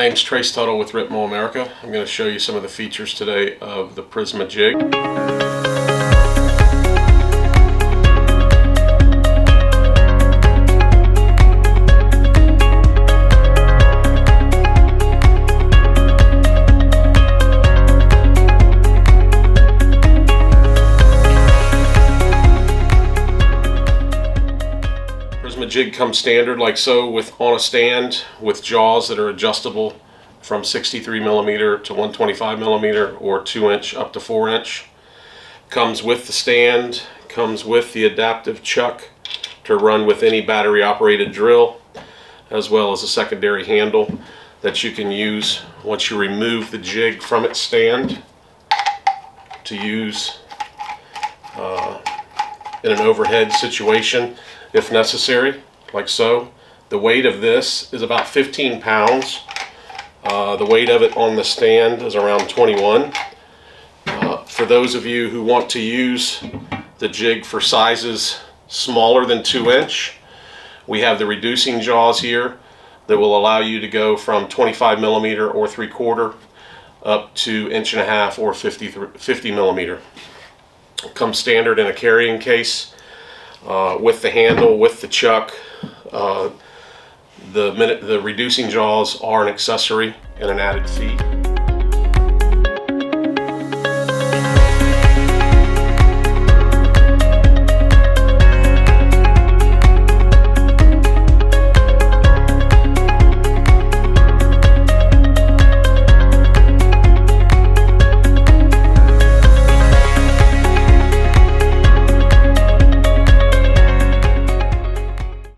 name's Trace Tuttle with RITMO America. I'm going to show you some of the features today of the PRISMA jig. PRISMA jig comes standard like so, on a stand with jaws that are adjustable from 63mm to 125mm or 2" up to 4". Comes with the stand, comes with the adaptive chuck to run with any battery operated drill, as well as a secondary handle that you can use once you remove the jig from its stand to use in an overhead situation if necessary, like so. The weight of this is about 15 pounds. The weight of it on the stand is around 21. For those of you who want to use the jig for sizes smaller than 2". We have the reducing jaws here that will allow you to go from 25mm or 3/4 up to 1.5" or 50mm. It comes standard in a carrying case with the handle, with the chuck. The reducing jaws are an accessory and an added fee.